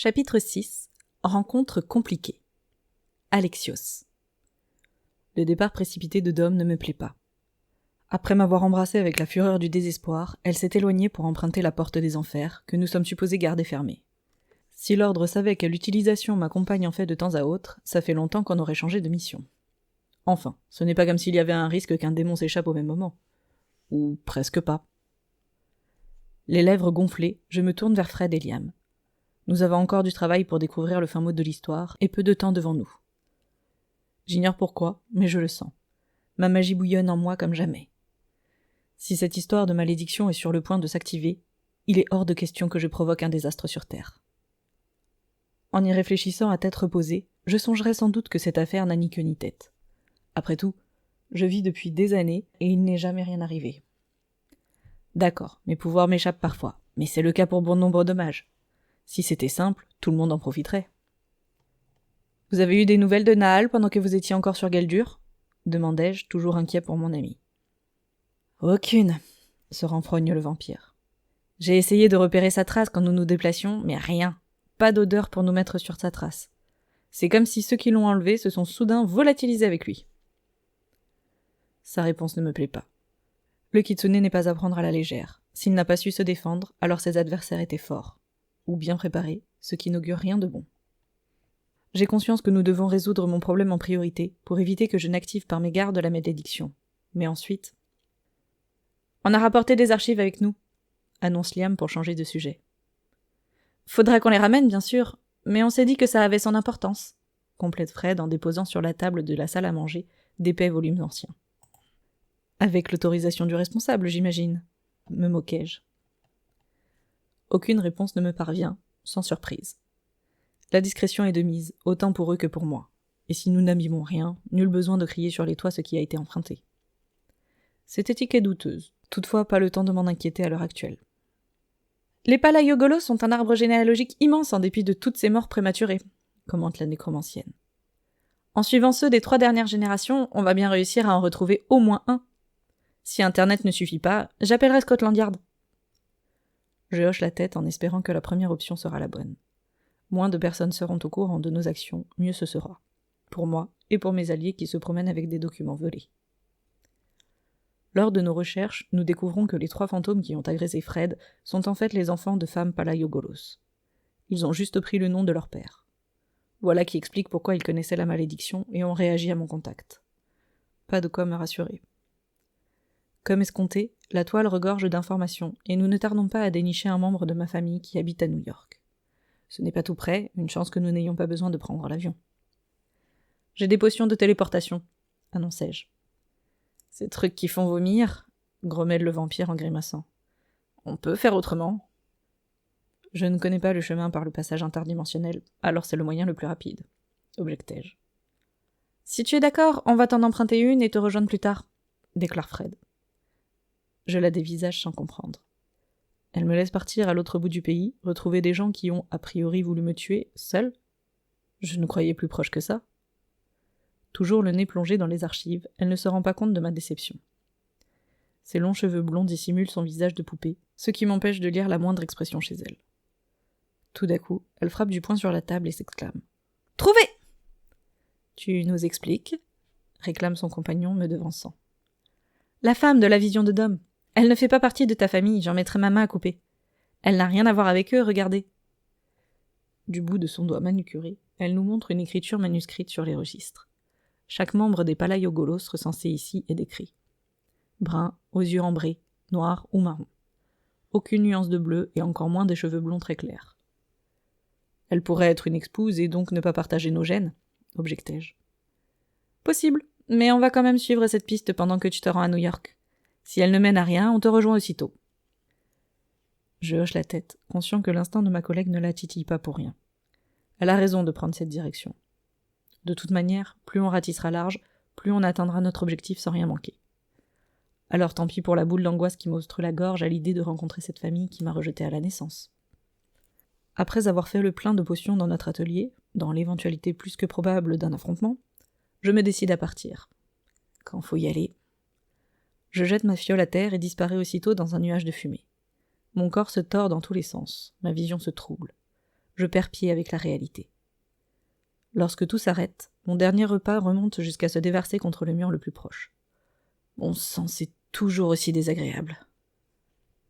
Chapitre 6. Rencontre compliquée. Alexios. Le départ précipité de Dom ne me plaît pas. Après m'avoir embrassé avec la fureur du désespoir, elle s'est éloignée pour emprunter la porte des enfers, que nous sommes supposés garder fermée. Si l'ordre savait quelle utilisation ma compagne en fait de temps à autre, ça fait longtemps qu'on aurait changé de mission. Enfin, ce n'est pas comme s'il y avait un risque qu'un démon s'échappe au même moment. Ou presque pas. Les lèvres gonflées, je me tourne vers Fred et Liam. Nous avons encore du travail pour découvrir le fin mot de l'histoire, et peu de temps devant nous. J'ignore pourquoi, mais je le sens. Ma magie bouillonne en moi comme jamais. Si cette histoire de malédiction est sur le point de s'activer, il est hors de question que je provoque un désastre sur Terre. En y réfléchissant à tête reposée, je songerais sans doute que cette affaire n'a ni queue ni tête. Après tout, je vis depuis des années, et il n'est jamais rien arrivé. D'accord, mes pouvoirs m'échappent parfois, mais c'est le cas pour bon nombre de mages. Si c'était simple, tout le monde en profiterait. « Vous avez eu des nouvelles de Nahal pendant que vous étiez encore sur Galdur ?» demandai-je, toujours inquiet pour mon ami. « Aucune, » se renfrogne le vampire. « J'ai essayé de repérer sa trace quand nous nous déplacions, mais rien. Pas d'odeur pour nous mettre sur sa trace. C'est comme si ceux qui l'ont enlevé se sont soudain volatilisés avec lui. » Sa réponse ne me plaît pas. Le kitsune n'est pas à prendre à la légère. S'il n'a pas su se défendre, alors ses adversaires étaient forts. Ou bien préparés, ce qui n'augure rien de bon. J'ai conscience que nous devons résoudre mon problème en priorité, pour éviter que je n'active par mégarde la malédiction. Mais ensuite... « On a rapporté des archives avec nous, » annonce Liam pour changer de sujet. « Faudra qu'on les ramène, bien sûr, mais on s'est dit que ça avait son importance, » complète Fred en déposant sur la table de la salle à manger d'épais volumes anciens. « Avec l'autorisation du responsable, j'imagine, » me moquai-je. Aucune réponse ne me parvient, sans surprise. La discrétion est de mise, autant pour eux que pour moi. Et si nous n'abîmons rien, nul besoin de crier sur les toits ce qui a été emprunté. Cette éthique est douteuse, toutefois pas le temps de m'en inquiéter à l'heure actuelle. Les Palaiogolos sont un arbre généalogique immense en dépit de toutes ces morts prématurées, commente la nécromancienne. En suivant ceux des 3 dernières générations, on va bien réussir à en retrouver au moins un. Si Internet ne suffit pas, j'appellerai Scotland Yard. Je hoche la tête en espérant que la première option sera la bonne. Moins de personnes seront au courant de nos actions, mieux ce sera. Pour moi et pour mes alliés qui se promènent avec des documents volés. Lors de nos recherches, nous découvrons que les 3 fantômes qui ont agressé Fred sont en fait les enfants de femmes Palaiogolos. Ils ont juste pris le nom de leur père. Voilà qui explique pourquoi ils connaissaient la malédiction et ont réagi à mon contact. Pas de quoi me rassurer. Comme escompté, la toile regorge d'informations, et nous ne tardons pas à dénicher un membre de ma famille qui habite à New York. Ce n'est pas tout près, une chance que nous n'ayons pas besoin de prendre l'avion. « J'ai des potions de téléportation, » annonçai-je. « Ces trucs qui font vomir » grommelle le vampire en grimaçant. « On peut faire autrement. » Je ne connais pas le chemin par le passage interdimensionnel, alors c'est le moyen le plus rapide, objectai-je. « Si tu es d'accord, on va t'en emprunter une et te rejoindre plus tard, » déclare Fred. Je la dévisage sans comprendre. Elle me laisse partir à l'autre bout du pays, retrouver des gens qui ont, a priori, voulu me tuer, seule. Je ne croyais plus proche que ça. Toujours le nez plongé dans les archives, elle ne se rend pas compte de ma déception. Ses longs cheveux blonds dissimulent son visage de poupée, ce qui m'empêche de lire la moindre expression chez elle. Tout d'un coup, elle frappe du poing sur la table et s'exclame. « Trouvé !» « Tu nous expliques ?» réclame son compagnon, me devançant. « La femme de la vision de Dom. Elle ne fait pas partie de ta famille, j'en mettrai ma main à couper. Elle n'a rien à voir avec eux, regardez. » Du bout de son doigt manucuré, elle nous montre une écriture manuscrite sur les registres. Chaque membre des Palaiogolos recensé ici est décrit. Brun, aux yeux ambrés, noir ou marron. Aucune nuance de bleu et encore moins des cheveux blonds très clairs. « Elle pourrait être une épouse et donc ne pas partager nos gènes, » objectai-je. « Possible, mais on va quand même suivre cette piste pendant que tu te rends à New York. Si elle ne mène à rien, on te rejoint aussitôt. » Je hoche la tête, conscient que l'instinct de ma collègue ne la titille pas pour rien. Elle a raison de prendre cette direction. De toute manière, plus on ratissera large, plus on atteindra notre objectif sans rien manquer. Alors tant pis pour la boule d'angoisse qui m'ostre la gorge à l'idée de rencontrer cette famille qui m'a rejetée à la naissance. Après avoir fait le plein de potions dans notre atelier, dans l'éventualité plus que probable d'un affrontement, je me décide à partir. Quand faut y aller... Je jette ma fiole à terre et disparais aussitôt dans un nuage de fumée. Mon corps se tord dans tous les sens, ma vision se trouble. je perds pied avec la réalité. Lorsque tout s'arrête, mon dernier repas remonte jusqu'à se déverser contre le mur le plus proche. Bon sang, c'est toujours aussi désagréable.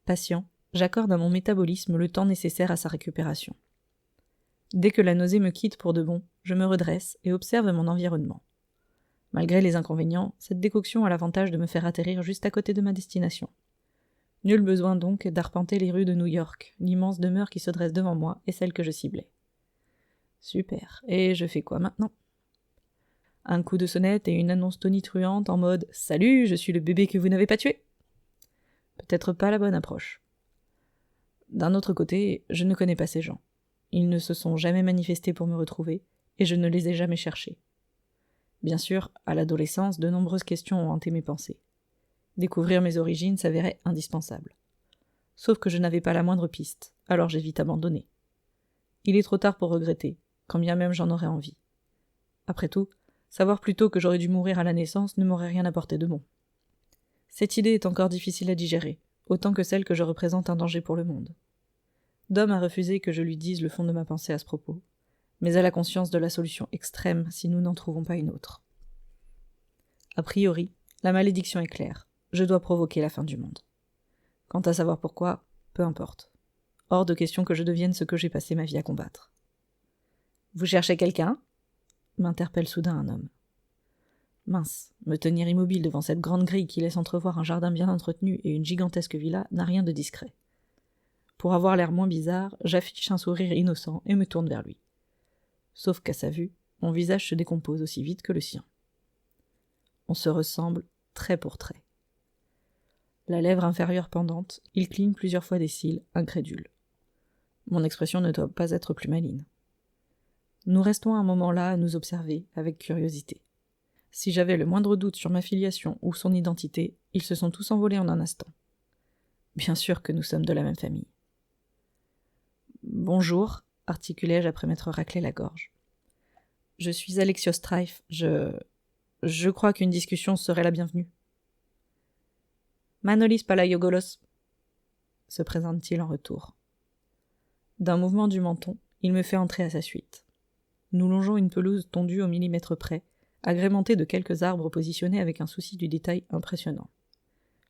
Patient, j'accorde à mon métabolisme le temps nécessaire à sa récupération. Dès que la nausée me quitte pour de bon, je me redresse et observe mon environnement. Malgré les inconvénients, cette décoction a l'avantage de me faire atterrir juste à côté de ma destination. Nul besoin donc d'arpenter les rues de New York, l'immense demeure qui se dresse devant moi est celle que je ciblais. Super, et je fais quoi maintenant ? Un coup de sonnette et une annonce tonitruante en mode « Salut, je suis le bébé que vous n'avez pas tué !» Peut-être pas la bonne approche. D'un autre côté, je ne connais pas ces gens. Ils ne se sont jamais manifestés pour me retrouver, et je ne les ai jamais cherchés. Bien sûr, à l'adolescence, de nombreuses questions ont hanté mes pensées. Découvrir mes origines s'avérait indispensable. Sauf que je n'avais pas la moindre piste, alors j'ai vite abandonné. Il est trop tard pour regretter, quand bien même j'en aurais envie. Après tout, savoir plus tôt que j'aurais dû mourir à la naissance ne m'aurait rien apporté de bon. Cette idée est encore difficile à digérer, autant que celle que je représente un danger pour le monde. Dom a refusé que je lui dise le fond de ma pensée à ce propos, mais elle a conscience de la solution extrême si nous n'en trouvons pas une autre. A priori, la malédiction est claire. Je dois provoquer la fin du monde. Quant à savoir pourquoi, peu importe. Hors de question que je devienne ce que j'ai passé ma vie à combattre. « Vous cherchez quelqu'un » m'interpelle soudain un homme. Mince, me tenir immobile devant cette grande grille qui laisse entrevoir un jardin bien entretenu et une gigantesque villa n'a rien de discret. Pour avoir l'air moins bizarre, j'affiche un sourire innocent et me tourne vers lui. Sauf qu'à sa vue, mon visage se décompose aussi vite que le sien. On se ressemble trait pour trait. La lèvre inférieure pendante, il cligne plusieurs fois des cils, incrédule. Mon expression ne doit pas être plus maligne. Nous restons un moment là à nous observer, avec curiosité. Si j'avais le moindre doute sur ma filiation ou son identité, ils se sont tous envolés en un instant. Bien sûr que nous sommes de la même famille. « Bonjour », articulai-je après m'être raclé la gorge. « Je suis Alexios Strife, je crois qu'une discussion serait la bienvenue. » « Manolis Palaiogolos » se présente-t-il en retour. D'un mouvement du menton, il me fait entrer à sa suite. Nous longeons une pelouse tondue au millimètre près, agrémentée de quelques arbres positionnés avec un souci du détail impressionnant.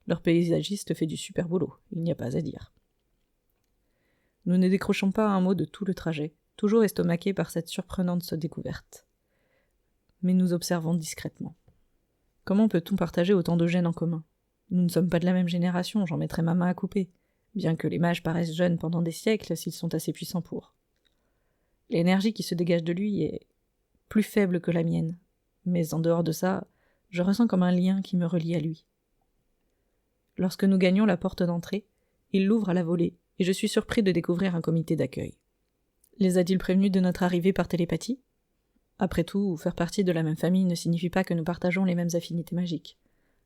Leur paysagiste fait du super boulot, il n'y a pas à dire. Nous ne décrochons pas un mot de tout le trajet, toujours estomaqués par cette surprenante découverte. Mais nous observons discrètement. Comment peut-on partager autant de gènes en commun ? Nous ne sommes pas de la même génération, j'en mettrais ma main à couper, bien que les mages paraissent jeunes pendant des siècles s'ils sont assez puissants pour. L'énergie qui se dégage de lui est plus faible que la mienne, mais en dehors de ça, je ressens comme un lien qui me relie à lui. Lorsque nous gagnons la porte d'entrée, il l'ouvre à la volée, et je suis surpris de découvrir un comité d'accueil. Les a-t-il prévenus de notre arrivée par télépathie ? Après tout, faire partie de la même famille ne signifie pas que nous partageons les mêmes affinités magiques.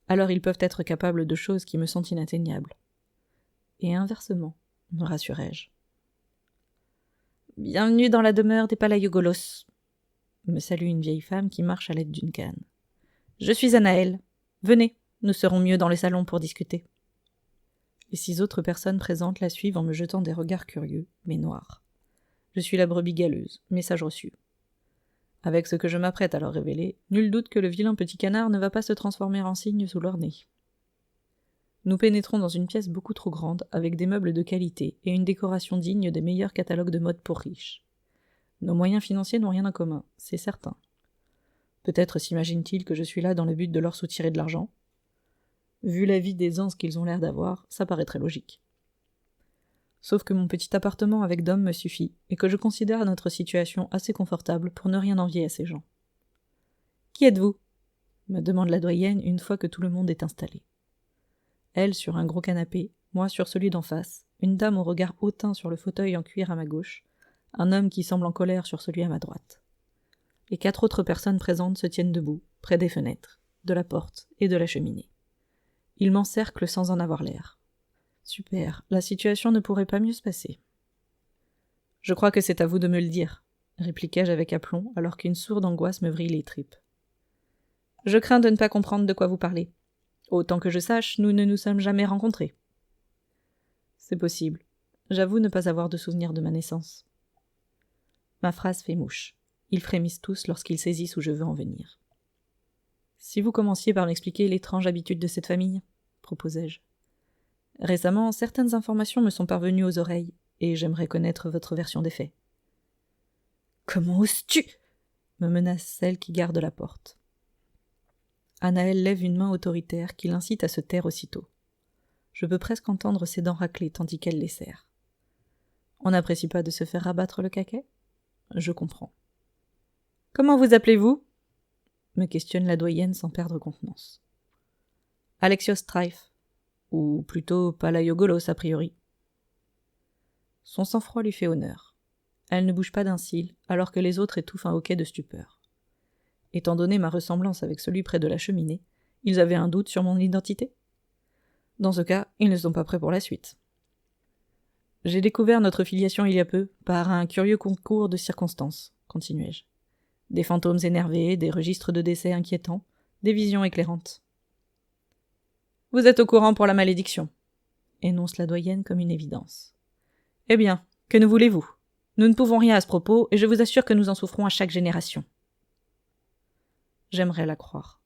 Alors ils peuvent être capables de choses qui me sont inatteignables. Et inversement, me rassurai-je. « Bienvenue dans la demeure des Palaiogolos », me salue une vieille femme qui marche à l'aide d'une canne. « Je suis Anaël. Venez, nous serons mieux dans le salon pour discuter. » Les 6 autres personnes présentes la suivent en me jetant des regards curieux, mais noirs. Je suis la brebis galeuse, message reçu. Avec ce que je m'apprête à leur révéler, nul doute que le vilain petit canard ne va pas se transformer en cygne sous leur nez. Nous pénétrons dans une pièce beaucoup trop grande, avec des meubles de qualité et une décoration digne des meilleurs catalogues de mode pour riches. Nos moyens financiers n'ont rien en commun, c'est certain. Peut-être s'imaginent-ils que je suis là dans le but de leur soutirer de l'argent ? Vu la vie d'aisance qu'ils ont l'air d'avoir, ça paraît très logique. Sauf que mon petit appartement avec Dom me suffit, et que je considère notre situation assez confortable pour ne rien envier à ces gens. « Qui êtes-vous » me demande la doyenne une fois que tout le monde est installé. Elle sur un gros canapé, moi sur celui d'en face, une dame au regard hautain sur le fauteuil en cuir à ma gauche, un homme qui semble en colère sur celui à ma droite. Les 4 autres personnes présentes se tiennent debout, près des fenêtres, de la porte et de la cheminée. Ils m'encerclent sans en avoir l'air. Super, la situation ne pourrait pas mieux se passer. « Je crois que c'est à vous de me le dire, » répliquai-je avec aplomb alors qu'une sourde angoisse me vrille les tripes. « Je crains de ne pas comprendre de quoi vous parlez. Autant que je sache, nous ne nous sommes jamais rencontrés. » C'est possible. J'avoue ne pas avoir de souvenir de ma naissance. Ma phrase fait mouche. Ils frémissent tous lorsqu'ils saisissent où je veux en venir. Si vous commenciez par m'expliquer l'étrange habitude de cette famille, proposai-je. Récemment, certaines informations me sont parvenues aux oreilles, et j'aimerais connaître votre version des faits. Comment oses-tu ? Me menace celle qui garde la porte. Anaël lève une main autoritaire qui l'incite à se taire aussitôt. Je peux presque entendre ses dents racler tandis qu'elle les serre. On n'apprécie pas de se faire rabattre le caquet ? Je comprends. Comment vous appelez-vous ? Me questionne la doyenne sans perdre contenance. Alexios Strife, ou plutôt Palaiogolos a priori. Son sang-froid lui fait honneur. Elle ne bouge pas d'un cil, alors que les autres étouffent un hoquet de stupeur. Étant donné ma ressemblance avec celui près de la cheminée, ils avaient un doute sur mon identité ? Dans ce cas, ils ne sont pas prêts pour la suite. J'ai découvert notre filiation il y a peu, par un curieux concours de circonstances, continuai-je. Des fantômes énervés, des registres de décès inquiétants, des visions éclairantes. Vous êtes au courant pour la malédiction, énonce la doyenne comme une évidence. Eh bien, que ne voulez-vous ? Nous ne pouvons rien à ce propos, et je vous assure que nous en souffrons à chaque génération. J'aimerais la croire.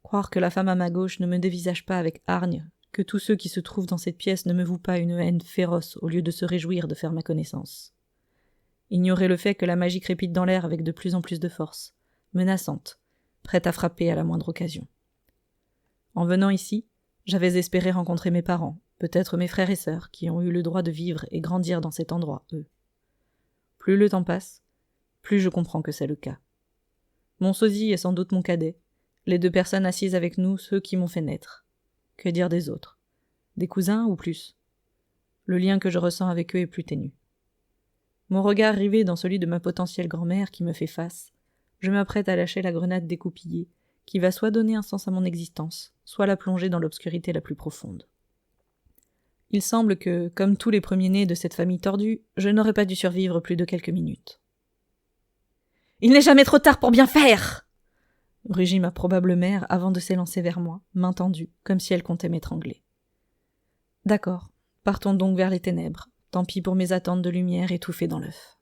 Croire que la femme à ma gauche ne me dévisage pas avec hargne, que tous ceux qui se trouvent dans cette pièce ne me vouent pas une haine féroce au lieu de se réjouir de faire ma connaissance. Ignorer le fait que la magie crépite dans l'air avec de plus en plus de force, menaçante, prête à frapper à la moindre occasion. En venant ici, j'avais espéré rencontrer mes parents, peut-être mes frères et sœurs, qui ont eu le droit de vivre et grandir dans cet endroit, eux. Plus le temps passe, plus je comprends que c'est le cas. Mon sosie est sans doute mon cadet, les deux personnes assises avec nous, ceux qui m'ont fait naître. Que dire des autres ? Des cousins ou plus ? Le lien que je ressens avec eux est plus ténu. Mon regard rivé dans celui de ma potentielle grand-mère qui me fait face, je m'apprête à lâcher la grenade découpillée, qui va soit donner un sens à mon existence, soit la plonger dans l'obscurité la plus profonde. Il semble que, comme tous les premiers-nés de cette famille tordue, je n'aurais pas dû survivre plus de quelques minutes. « Il n'est jamais trop tard pour bien faire !» rugit ma probable mère avant de s'élancer vers moi, main tendue, comme si elle comptait m'étrangler. D'accord, partons donc vers les ténèbres, tant pis pour mes attentes de lumière étouffées dans l'œuf.